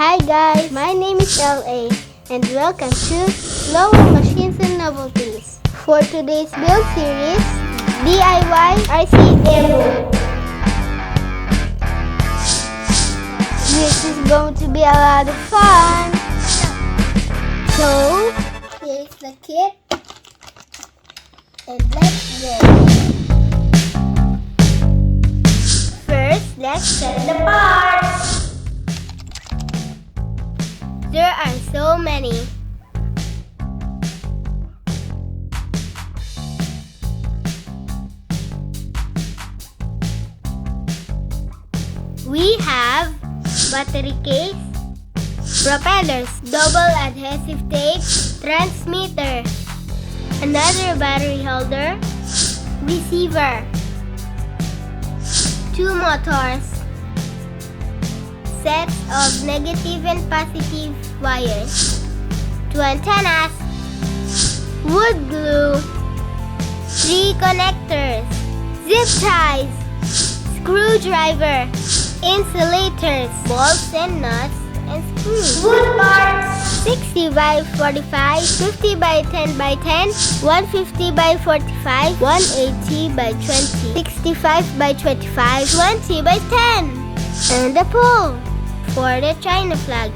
Hi guys, my name is LA and welcome to Llouell Machines and Novelties. For today's build series, DIY RC Airboat. This is going to be a lot of fun. So, here's the kit and let's go. First, let's set the parts. There are so many. We have battery case, propellers, double adhesive tape, transmitter, another battery holder, receiver, 2 motors, sets of negative and positive wires, 2 antennas, wood glue, 3 connectors, zip ties, screwdriver, insulators, bolts and nuts, and screws. Wood parts 60 by 45, 50 by 10 by 10, 150 by 45, 180 by 20, 65 by 25, 20 by 10, and the pole for the China flag.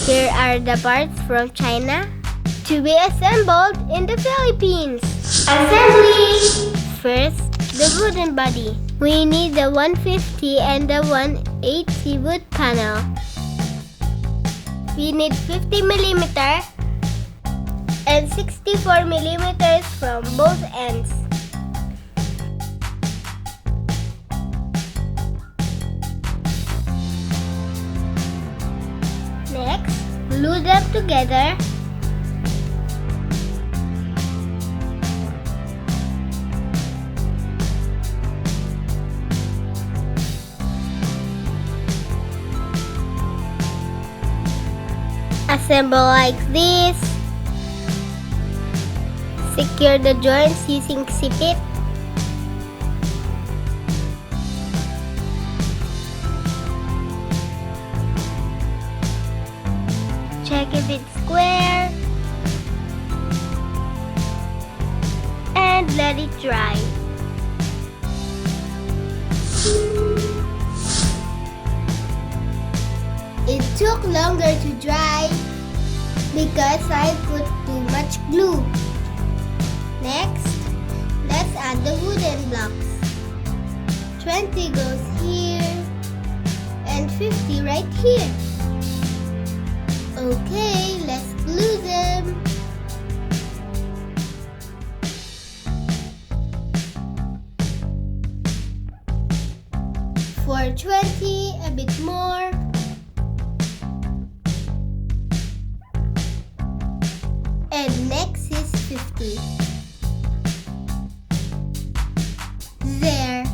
Here are the parts from China to be assembled in the Philippines. Assembly! First, the wooden body. We need the 150 and the 180 wood panel. We need 50 mm and 64 mm from both ends. Next, glue them together. Assemble like this. Secure the joints using sipit. Check if it's square and let it dry. It took longer to dry because I put too much glue. Next, let's add the wooden blocks. 20 goes here and 50 right here. Okay, let's glue them. For 20, a bit more. And next is 50. There.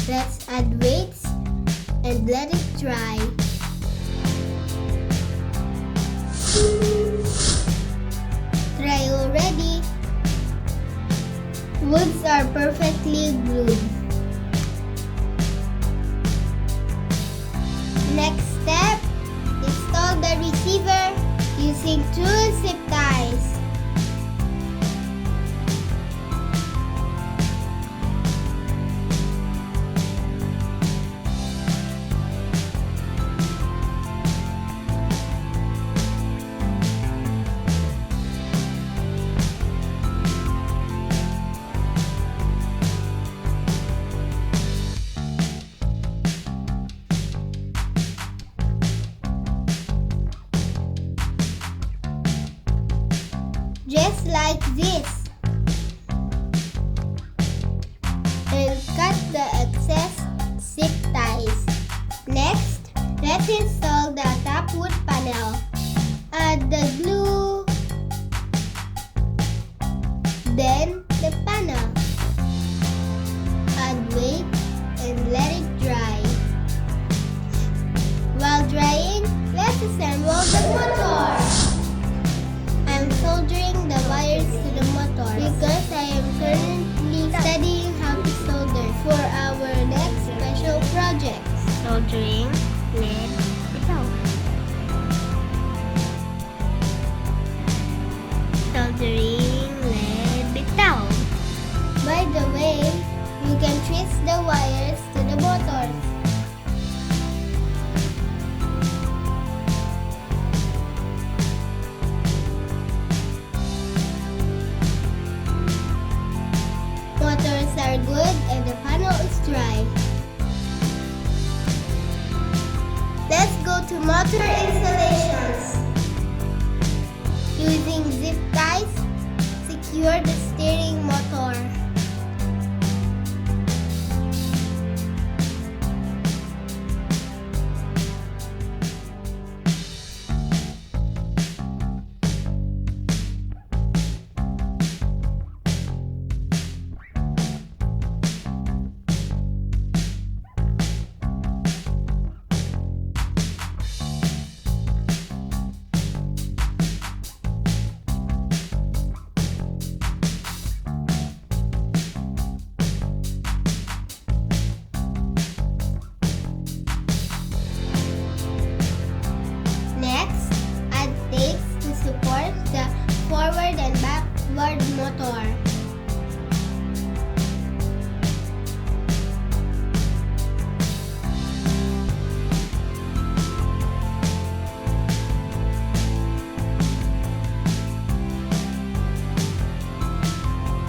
Let's add weights and let it dry. Dry already. Woods are perfectly glued. Next step, install the receiver using 2 zip ties. Just like this. And cut the excess zip ties. Next, let's install the top wood panel. Add the glue, then the panel. Add weight and let it dry. While drying, let's assemble the motor. I'm soldering the wires to the motor because I am currently studying how to solder for Motor installations. Using zip ties, secure the steering motor. Forward and backward motor.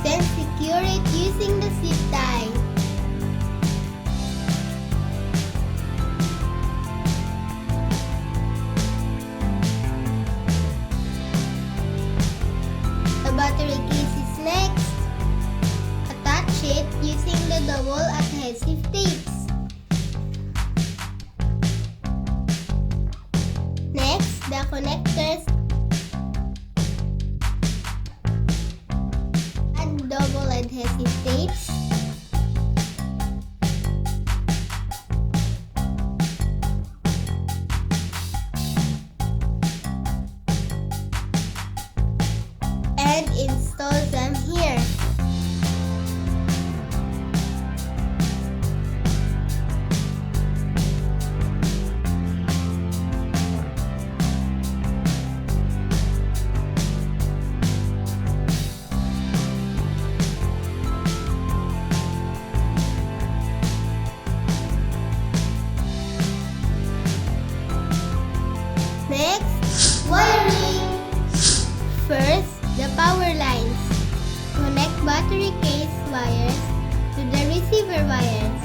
Then secure it using the zip tie. The battery case is next. Attach it using the double adhesive tapes. Next, the connectors. Add double adhesive tapes. And install them here. Next, wiring. First, the power lines. Connect battery case wires to the receiver wires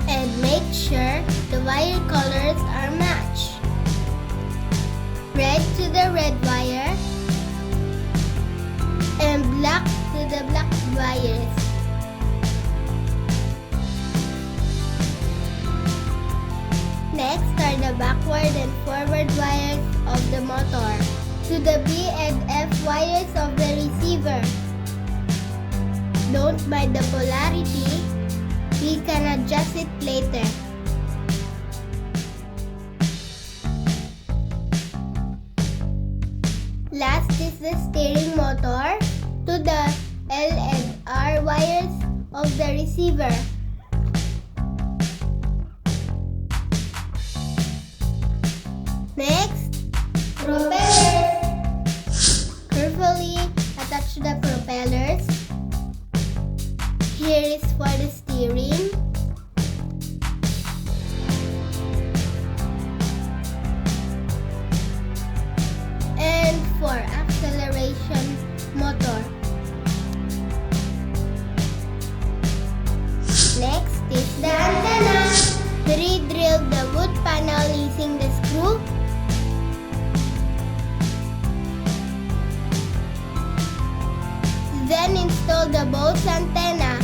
and make sure the wire colors are matched. Red to the red wire and black to the black wires. Next are the backward and forward wires of the motor to the B and F wires of the receiver. Don't mind the polarity, we can adjust it later. Last is the steering motor to the L and R wires of the receiver. Next, propellers. Carefully attach the propellers. Here is for the steering. And for acceleration motor. Next is the antenna. Re-drill the wood panel using the screw. Then install the Bose antenna.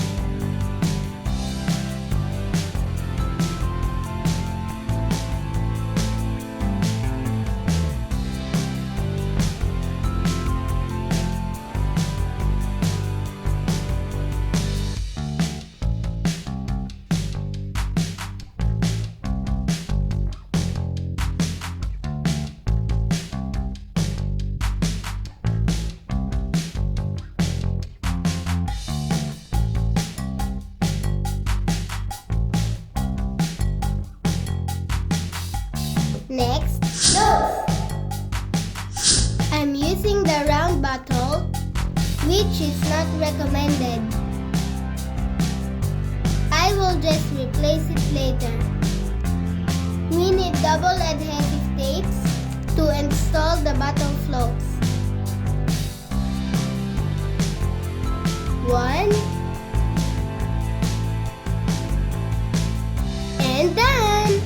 Next, nose. I'm using the round bottle, which is not recommended. I will just replace it later. We need double adhesive tapes to install the bottle floats. 1 and done!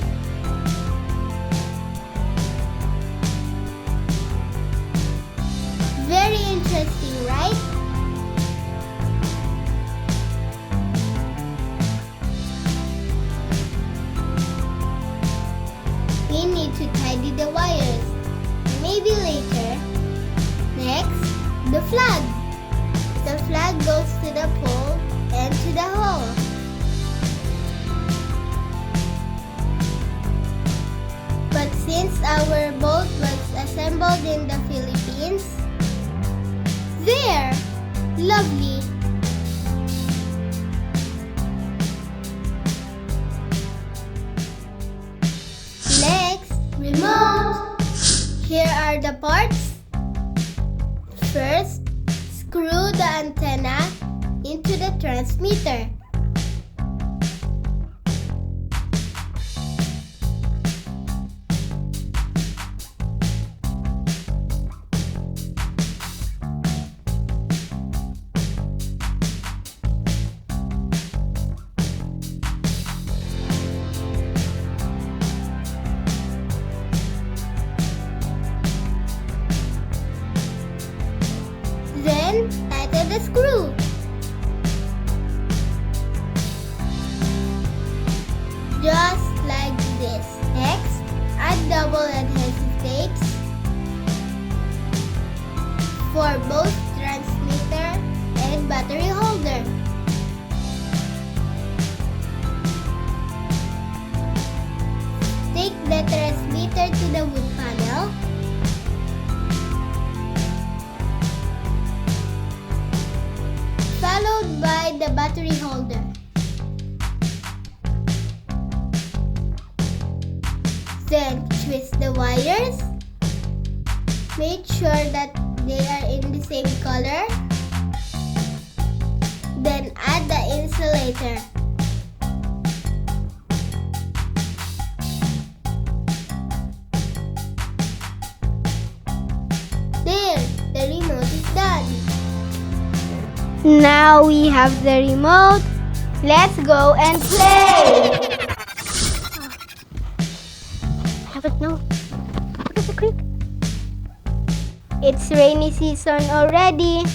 goes to the pole and to the hole. But since our boat was assembled in the Philippines, there! Lovely! Next, remote! Here are the parts. First, screw the antenna into the transmitter. Then, tighten the screw. Just like this. Next, add double adhesive tapes for both transmitter and battery holder. Take the transmitter to the wood panel. Followed by the battery holder. Then twist the wires. Make sure that they are in the same color. Then add the insulator. There, the remote is done. Now we have the remote. Let's go and play! I don't know. Look at the creek. It's rainy season already.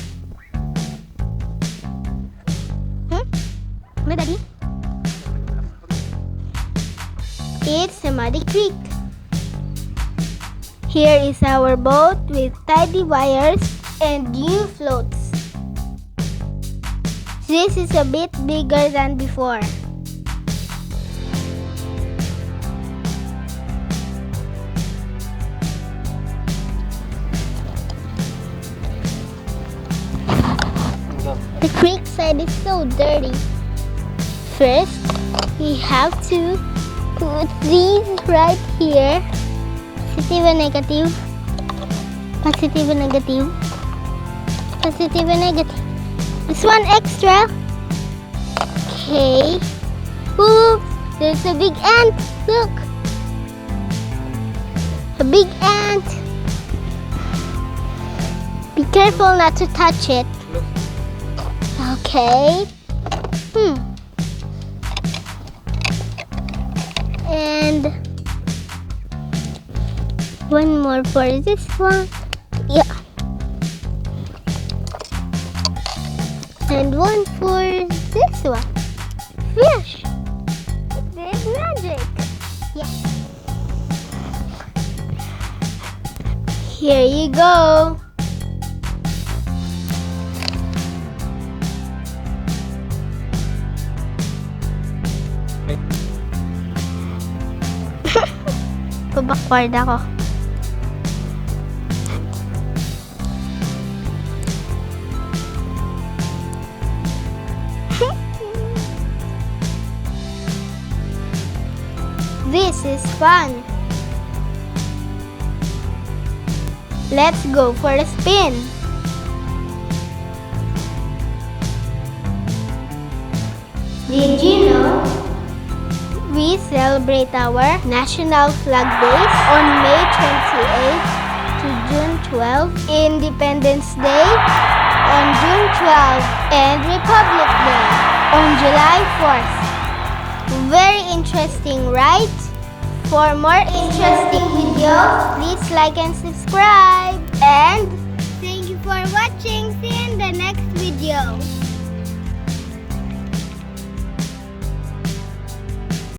Ano, Daddy? It's a muddy creek. Here is our boat with tidy wires and new floats. This is a bit bigger than before. The creek side is so dirty. First, we have to put these right here. Positive and negative. Positive and negative. Positive and negative. This one extra. Okay. Oops, there's a big ant. Look. A big ant. Be careful not to touch it. Okay. And one more for this one. Yeah. And one for this one. Fish. This magic. Yeah. Here you go. Pabackward ako. This is fun. Let's go for a spin. Did you know we celebrate our National Flag Days on May 28 to June 12, Independence Day on June 12, and Republic Day on July 4th. Very interesting, right? For more interesting videos, please like and subscribe. And thank you for watching. See you in the next video.